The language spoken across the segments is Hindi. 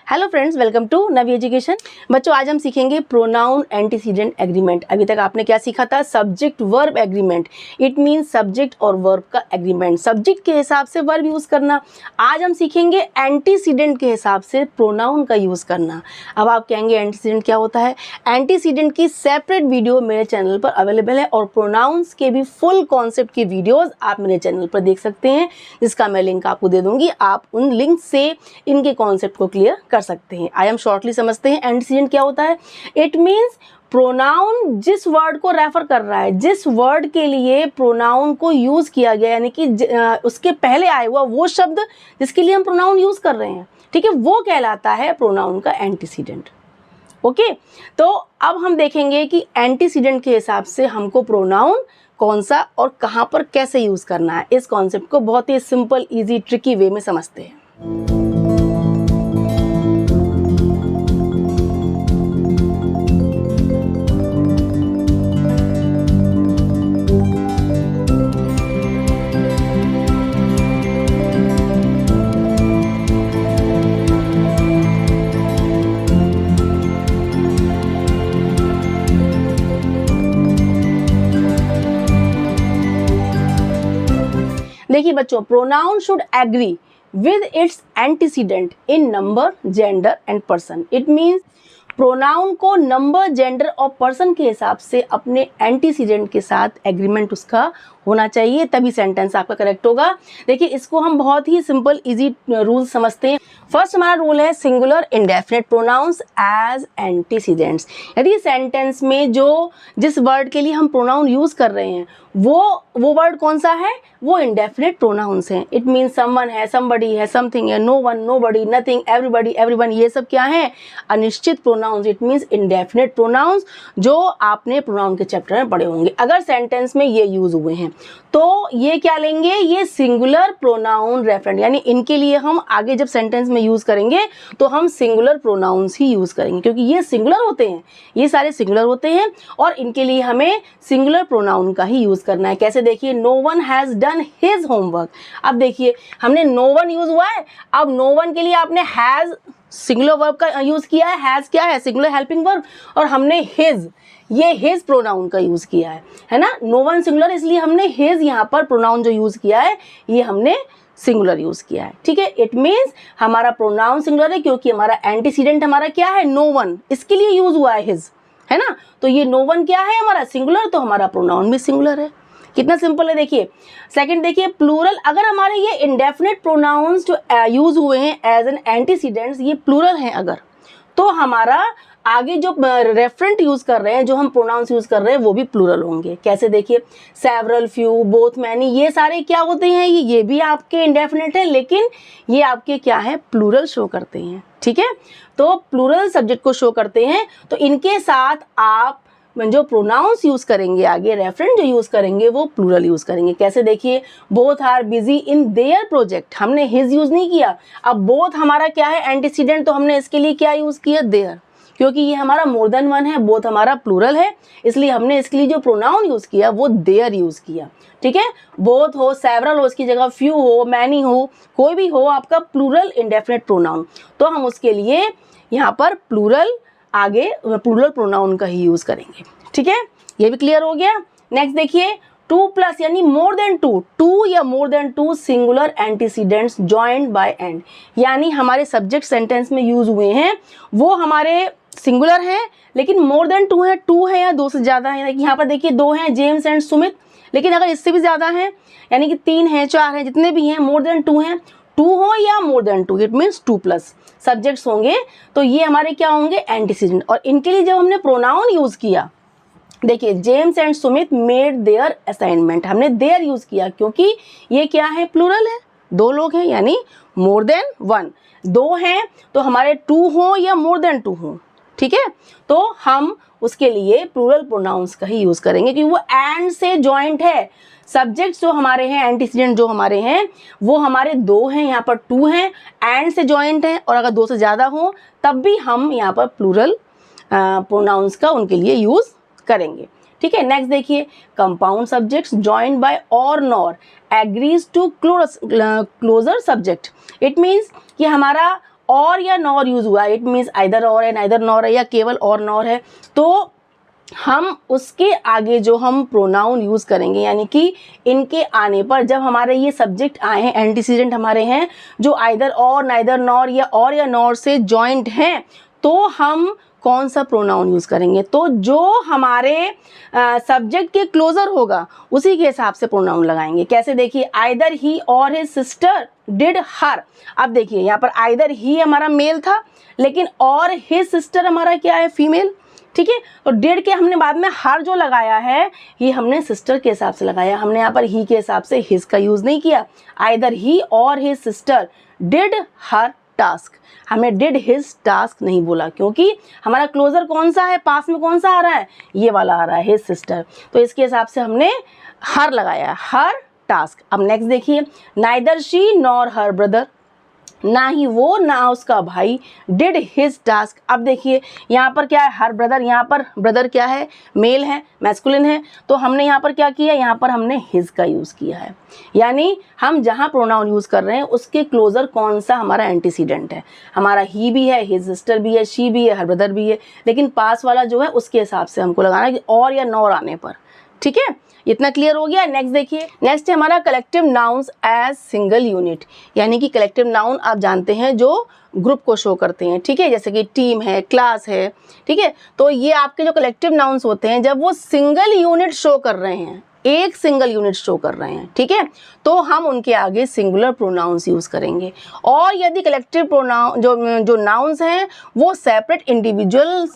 Hello friends, welcome to Navi education. बच्चों, आज हम सीखेंगे प्रोनाउन एंटीसीडेंट एग्रीमेंट। अभी तक आपने क्या सीखा था? Subject verb agreement. It means subject और वर्ब का एग्रीमेंट, सब्जेक्ट के हिसाब से वर्ब यूज़ करना। आज हम सीखेंगे एंटीसीडेंट के हिसाब से प्रोनाउन का यूज़ करना। अब आप कहेंगे एंटीसीडेंट क्या होता है? एंटीसीडेंट की सेपरेट वीडियो मेरे चैनल पर अवेलेबल है और प्रोनाउंस के भी फुल कॉन्सेप्ट की वीडियोज़ आप मेरे चैनल पर देख सकते हैं, जिसका मैं लिंक आपको दे दूँगी। आप उन लिंक से इनके कॉन्सेप्ट को क्लियर कर सकते हैं। आई हम शॉर्टली समझते हैं एंटीसीडेंट क्या होता है। इट मीन्स प्रोनाउन जिस वर्ड को रेफर कर रहा है, जिस वर्ड के लिए प्रोनाउन को यूज़ किया गया, यानी कि उसके पहले आया हुआ वो शब्द जिसके लिए हम प्रोनाउन यूज़ कर रहे हैं, ठीक है, वो कहलाता है प्रोनाउन का एंटीसीडेंट। ओके, तो अब हम देखेंगे कि एंटीसीडेंट के हिसाब से हमको प्रोनाउन कौन सा और कहाँ पर कैसे यूज़ करना है। इस कॉन्सेप्ट को बहुत ही सिंपल, ईजी, ट्रिकी वे में समझते हैं। देखिए बच्चों, pronoun should agree with its antecedent in number, gender and person. It means pronoun को नंबर, जेंडर और पर्सन के हिसाब से अपने एंटीसीडेंट के साथ एग्रीमेंट उसका होना चाहिए, तभी सेंटेंस आपका करेक्ट होगा। देखिए, इसको हम बहुत ही सिंपल इजी रूल समझते हैं। फर्स्ट हमारा रूल है singular indefinite pronouns as antecedents. यदि सेंटेंस में जिस वर्ड के लिए हम प्रोनाउन यूज़ कर रहे हैं वो वर्ड कौन सा है? वो इंडेफिनिट प्रोनाउंस हैं। इट मीन्स समवन है, समबडी है, समथिंग है, no one, nobody, nothing, everybody, everyone, ये सब क्या है? अनिश्चित pronouns. It means indefinite pronouns, जो आपने प्रोनाउन के चैप्टर में पढ़े होंगे। अगर सेंटेंस में ये यूज हुए हैं तो ये क्या लेंगे? ये सिंगुलर प्रोनाउन रेफरेंट, यानी इनके लिए हम आगे जब सेंटेंस में यूज करेंगे तो हम सिंगुलर प्रोनाउंस ही यूज करेंगे, क्योंकि ये सिंगुलर होते हैं, ये सारे सिंगुलर होते हैं और इनके लिए हमें सिंगुलर प्रोनाउन का ही यूज करना है। कैसे? देखिए, no one has done his homework. अब देखिए, हमने नो वन यूज हुआ है, अब नो वन के लिए आपने हैज सिंगुलर वर्ब का यूज किया है। हैज क्या है? Singular helping verb. और हमने हिज, ये हिज प्रोनाउन का यूज किया है ना। नो वन सिंगुलर, इसलिए हमने हिज यहाँ पर प्रोनाउन जो यूज किया है ये हमने सिंगुलर यूज किया है, ठीक है। इट मीन्स हमारा प्रोनाउन सिंगुलर है क्योंकि हमारा एंटीसीडेंट हमारा क्या है? नो वन, इसके लिए यूज हुआ है हिज, है ना। तो ये नो वन क्या है? हमारा सिंगुलर, तो हमारा प्रोनाउन भी सिंगुलर है। कितना सिंपल है। देखिए सेकंड, देखिए प्लूरल। अगर हमारे ये इंडेफिनिट प्रोनाउंस जो यूज हुए हैं एज एन एंटीसीडेंट्स, ये प्लूरल हैं अगर, तो हमारा आगे जो रेफरेंट यूज कर रहे हैं, जो हम प्रोनाउंस यूज कर रहे हैं, वो भी प्लूरल होंगे। कैसे? देखिए, सेवरल, फ्यू, बोथ, मैनी, ये सारे क्या होते हैं? ये भी आपके इंडेफिनिट है, लेकिन ये आपके क्या है? प्लूरल शो करते हैं, ठीक है। तो प्लूरल सब्जेक्ट को शो करते हैं, तो इनके साथ आप जो प्रोनाउंस यूज करेंगे, आगे रेफरेंट जो यूज करेंगे, वो प्लूरल यूज करेंगे। कैसे? देखिए, both are busy in their project, हमने हिज यूज नहीं किया। अब बोथ हमारा क्या है? एंटीसीडेंट, तो हमने इसके लिए क्या यूज किया? देयर, क्योंकि ये हमारा मोर देन वन है, बोथ हमारा प्लूरल है, इसलिए हमने इसके लिए जो प्रोनाउन यूज किया वो देयर यूज किया, ठीक है। बोथ हो, सेवरल हो, इसकी जगह फ्यू हो, मैनी हो, कोई भी हो आपका प्लूरल इंडेफिनिट प्रोनाउन, तो हम उसके लिए यहाँ पर प्लूरल, आगे प्लूरल प्रोनाउन का ही यूज करेंगे, ठीक है। ये भी क्लियर हो गया। नेक्स्ट देखिए, टू प्लस यानी मोर देन टू, टू या more than two singular antecedents joined by and, यानी हमारे सब्जेक्ट सेंटेंस में यूज हुए हैं वो हमारे सिंगुलर हैं, लेकिन मोर देन टू है, टू है या दो से ज़्यादा है। यहाँ पर देखिए, दो हैं, जेम्स एंड सुमित, लेकिन अगर इससे भी ज़्यादा हैं, यानी कि तीन हैं, चार हैं, जितने भी हैं, मोर देन टू हैं, टू हो या more than two, it means two plus subjects होंगे, तो ये हमारे क्या होंगे? एंटीसीडेंट। और इनके लिए जब हमने प्रोनाउन यूज किया, देखिए, James and Sumit made their assignment, हमने देयर यूज किया क्योंकि ये क्या है? प्लूरल है, दो लोग हैं, यानी मोर देन वन। दो हैं तो हमारे टू हो या मोर देन टू हो, ठीक है, तो हम उसके लिए प्लूरल प्रोनाउंस का ही यूज करेंगे क्योंकि वो एंड से जॉइंट है। सब्जेक्ट्स जो हमारे हैं, एंटीसीडेंट जो हमारे हैं, वो हमारे दो हैं, यहाँ पर टू हैं, एंड से जॉइंट हैं, और अगर दो से ज़्यादा हो तब भी हम यहाँ पर प्लूरल प्रोनाउंस का उनके लिए यूज़ करेंगे, ठीक है। नेक्स्ट देखिए, compound subjects joined by or nor agrees to closer subject. It means कि हमारा और या नॉर यूज हुआ, इट मीन्स आइदर और है, नाइदर नॉर है, या केवल और नॉर है, तो हम उसके आगे जो हम प्रोनाउन यूज़ करेंगे, यानी कि इनके आने पर जब हमारे ये सब्जेक्ट आए हैं, एंटीसीडेंट हमारे हैं जो आइदर और, नाइदर नॉर या और या नॉर से जॉइंट हैं, तो हम कौन सा प्रोनाउन यूज़ करेंगे? तो जो हमारे सब्जेक्ट के क्लोजर होगा उसी के हिसाब से प्रोनाउन लगाएंगे। कैसे? देखिए, आइदर ही और हिज सिस्टर डिड हर। अब देखिए यहाँ पर आइदर ही हमारा मेल था, लेकिन और हिज सिस्टर हमारा क्या है? फीमेल। ठीक है, तो डिड के हमने बाद में हर जो लगाया है ये हमने सिस्टर के हिसाब से लगाया, हमने यहाँ पर ही के हिसाब से हिज का यूज़ नहीं किया। आइदर ही और his sister did her task, हमें डिड हिज टास्क नहीं बोला, क्योंकि हमारा क्लोजर कौन सा है, पास में कौन सा आ रहा है? ये वाला आ रहा है, हिज सिस्टर, तो इसके हिसाब से हमने हर लगाया, हर टास्क। अब नेक्स्ट देखिए, neither she nor her brother, ना ही वो ना उसका भाई डिड हिज टास्क। अब देखिए यहाँ पर क्या है? हर ब्रदर, यहाँ पर ब्रदर क्या है? मेल है, मैस्कुलिन है, तो हमने यहाँ पर क्या किया? यहाँ पर हमने हिज का यूज़ किया है, यानी हम जहाँ प्रोनाउन यूज़ कर रहे हैं उसके क्लोजर कौन सा हमारा एंटीसीडेंट है। हमारा ही भी है, हिज सिस्टर भी है, शी भी है, हर ब्रदर भी है, लेकिन पास वाला जो है उसके हिसाब से हमको लगाना है कि और या नॉर आने पर। ठीक है, इतना क्लियर हो गया। नेक्स्ट देखिए, नेक्स्ट है हमारा collective nouns as single unit, यानी कि कलेक्टिव नाउन आप जानते हैं जो ग्रुप को शो करते हैं। ठीक है, जैसे कि टीम है, क्लास है। ठीक है, तो ये आपके जो कलेक्टिव नाउन्स होते हैं जब वो सिंगल यूनिट शो कर रहे हैं, एक सिंगल यूनिट शो कर रहे हैं, ठीक है, तो हम उनके आगे सिंगुलर प्रोनाउंस यूज़ करेंगे। और यदि कलेक्टिव प्रोनाउन जो नाउन्स हैं वो सेपरेट इंडिविजुअल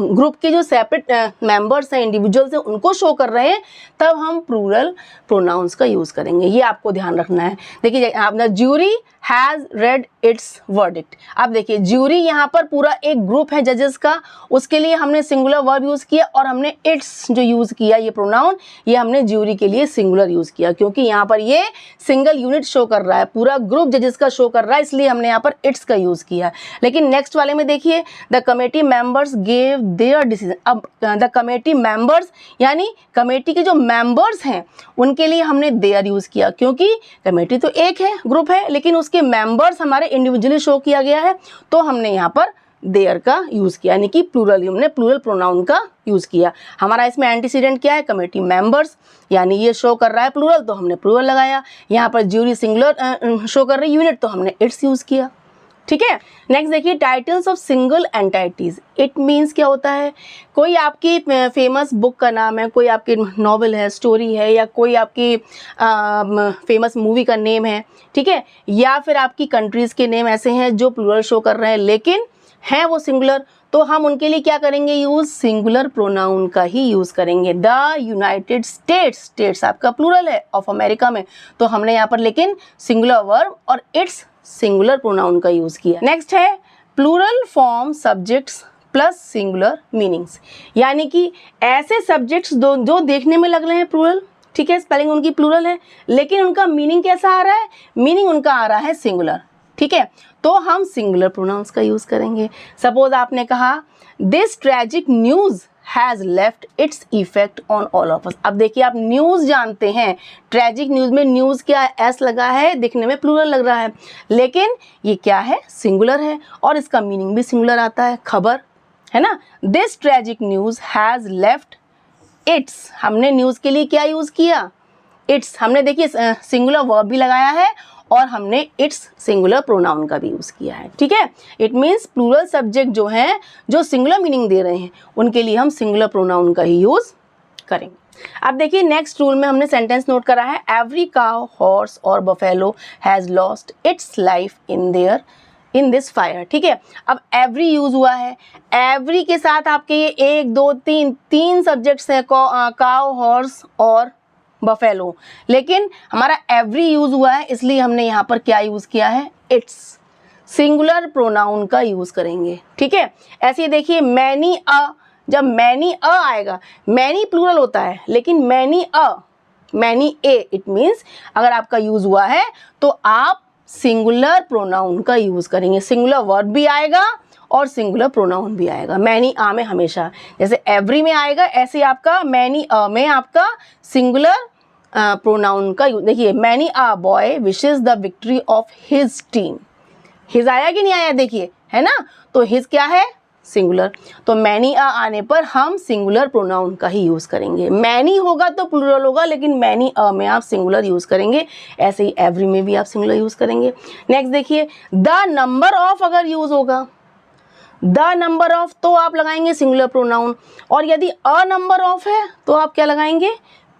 ग्रुप के जो सेपरेट मेंबर्स हैं, इंडिविजुअल्स हैं, उनको शो कर रहे हैं, तब हम प्लूरल प्रोनाउंस का यूज़ करेंगे। ये आपको ध्यान रखना है। देखिए, आपने jury has red it's verdict. अब देखिए, ज्यूरी यहाँ पर पूरा एक ग्रुप है जजेस का, उसके लिए हमने सिंगुलर वर्ब यूज़ किया, और हमने इट्स जो यूज़ किया ये प्रोनाउन, ये हमने ज्यूरी के लिए सिंगुलर यूज़ किया, क्योंकि यहाँ पर ये सिंगल यूनिट शो कर रहा है, पूरा ग्रुप जजेस का शो कर रहा है, इसलिए हमने यहाँ पर इट्स का यूज़ किया। लेकिन नेक्स्ट वाले में देखिए, the committee members gave there decision. अब द कमेटी मेंबर्स यानी कमेटी के जो मेंबर्स हैं उनके लिए हमने देयर यूज़ किया, क्योंकि कमेटी तो एक है, ग्रुप है, लेकिन उसके मेंबर्स हमारे इंडिविजुअली शो किया गया है, तो हमने यहाँ पर देयर का यूज़ किया, यानी कि प्लूरल, हमने प्लूरल प्रोनाउन का यूज़ किया। हमारा इसमें एंटीसीडेंट क्या है? कमेटी मेंबर्स, यानी ये शो कर रहा है प्लूरल, तो हमने प्लूरल लगाया। यहाँ पर ज्यूरी सिंगुलर शो कर रही यूनिट, तो हमने इट्स यूज़ किया। ठीक है, नेक्स्ट देखिए, titles of single entities. It means क्या होता है? कोई आपकी फेमस बुक का नाम है, कोई आपकी नॉवल है, स्टोरी है, या कोई आपकी फेमस मूवी का नेम है, ठीक है, या फिर आपकी कंट्रीज़ के नेम ऐसे हैं जो प्लूरल शो कर रहे हैं लेकिन हैं वो सिंगुलर, तो हम उनके लिए क्या करेंगे? यूज़ सिंगुलर प्रोनाउन का ही यूज़ करेंगे। द यूनाइटेड स्टेट्स, स्टेट्स आपका प्लूरल है, ऑफ अमेरिका में, तो हमने यहाँ पर लेकिन सिंगुलर वर्ब और इट्स सिंगुलर प्रोनाउन का यूज़ किया। नेक्स्ट है plural form subjects plus singular meanings, यानी कि ऐसे सब्जेक्ट्स जो देखने में लग रहे हैं प्लूरल, ठीक है, स्पेलिंग उनकी प्लूरल है, लेकिन उनका मीनिंग कैसा आ रहा है? मीनिंग उनका आ रहा है सिंगुलर। ठीक है, तो हम सिंगुलर प्रोनाउंस का यूज़ करेंगे। सपोज आपने कहा this tragic news has left its effect on all of us. अब देखिए, आप न्यूज़ जानते हैं, ट्रेजिक न्यूज़ में न्यूज़ क्या है? एस लगा है, दिखने में प्लूरल लग रहा है, लेकिन ये क्या है? सिंगुलर है, और इसका मीनिंग भी सिंगुलर आता है, खबर है ना। This tragic news has left it's, हमने न्यूज़ के लिए क्या यूज़ किया? इट्स। हमने देखिए सिंगुलर वर्ब भी लगाया है और हमने इट्स सिंगुलर प्रोनाउन का भी यूज़ किया है। ठीक है, इट मीन्स प्लूरल सब्जेक्ट जो हैं, जो सिंगुलर मीनिंग दे रहे हैं, उनके लिए हम सिंगुलर प्रोनाउन का ही यूज़ करेंगे। अब देखिए, नेक्स्ट रूल में हमने सेंटेंस नोट करा है, एवरी काउ, हॉर्स और buffalo has lost its life in this fire. ठीक है, अब एवरी यूज़ हुआ है, एवरी के साथ आपके ये 1 2 3 सब्जेक्ट्स हैं, काउ, हॉर्स और बफेलो, लेकिन हमारा एवरी यूज़ हुआ है, इसलिए हमने यहाँ पर क्या यूज़ किया है? इट्स सिंगुलर प्रोनाउन का यूज़ करेंगे। ठीक है, ऐसे देखिए, मैनी अ, जब मैनी अ आएगा, मैनी प्लूरल होता है, लेकिन many a, many a, it means अगर आपका यूज़ हुआ है तो आप सिंगुलर प्रोनाउन का यूज़ करेंगे। सिंगुलर वर्ब भी आएगा और सिंगुलर प्रोनाउन भी आएगा। मैनी आ में हमेशा, जैसे एवरी में आएगा, ऐसे आपका मैनी अ में आपका सिंगुलर प्रोनाउन का यूज। देखिए, many uh boy wishes the victory of his team, his आया कि नहीं आया, देखिए, है ना। तो हिज क्या है, सिंगुलर। तो मैनी अ आने पर हम सिंगुलर प्रोनाउन का ही यूज करेंगे। मैनी होगा तो प्लूरल होगा, लेकिन मैनी अ में आप सिंगुलर यूज करेंगे। ऐसे ही एवरी में भी आप सिंगुलर यूज करेंगे। नेक्स्ट देखिए, द नंबर ऑफ अगर यूज होगा, द नंबर ऑफ, तो आप लगाएंगे सिंगुलर प्रोनाउन। और यदि अ नंबर ऑफ है तो आप क्या लगाएंगे,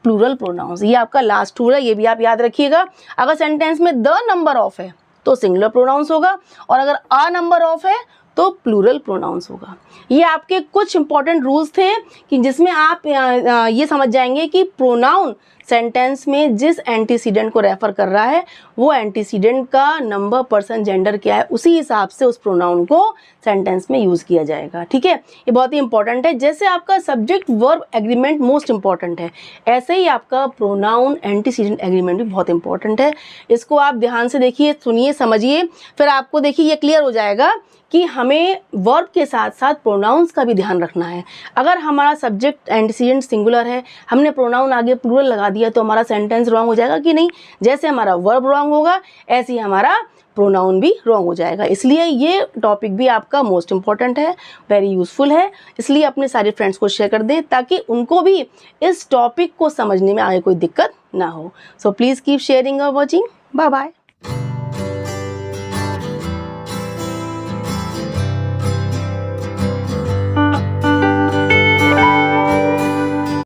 प्लूरल प्रोनाउंस। ये आपका लास्ट रूल है, ये भी आप याद रखिएगा। अगर सेंटेंस में द नंबर ऑफ है तो सिंगुलर प्रोनाउंस होगा, और अगर अ नंबर ऑफ है तो प्लूरल प्रोनाउंस होगा। ये आपके कुछ इंपॉर्टेंट रूल्स थे कि जिसमें आप ये समझ जाएंगे कि प्रोनाउन सेंटेंस में जिस एंटीसीडेंट को रेफर कर रहा है वो एंटीसीडेंट का नंबर, पर्सन, जेंडर क्या है, उसी हिसाब से उस प्रोनाउन को सेंटेंस में यूज़ किया जाएगा। ठीक है, ये बहुत ही इंपॉर्टेंट है। जैसे आपका subject verb agreement most important है, ऐसे ही आपका प्रोनाउन एंटीसीडेंट एग्रीमेंट भी बहुत इंपॉर्टेंट है। इसको आप ध्यान से देखिए, सुनिए, समझिए, फिर आपको देखिए ये क्लियर हो जाएगा कि हमें वर्ब के साथ साथ प्रोनाउंस का भी ध्यान रखना है। अगर हमारा सब्जेक्ट एंटीसीडेंट सिंगुलर है, हमने प्रोनाउन आगे प्लूरल लगा दिया तो हमारा सेंटेंस रॉन्ग हो जाएगा कि नहीं। जैसे हमारा वर्ब रॉन्ग होगा ऐसे ही हमारा प्रोनाउन भी रॉन्ग हो जाएगा। इसलिए ये टॉपिक भी आपका मोस्ट इंपॉर्टेंट है, वेरी यूजफुल है। इसलिए अपने सारे फ्रेंड्स को शेयर कर दें ताकि उनको भी इस टॉपिक को समझने में आगे कोई दिक्कत ना हो। सो प्लीज़ कीप शेयरिंग और वॉचिंग। Bye bye.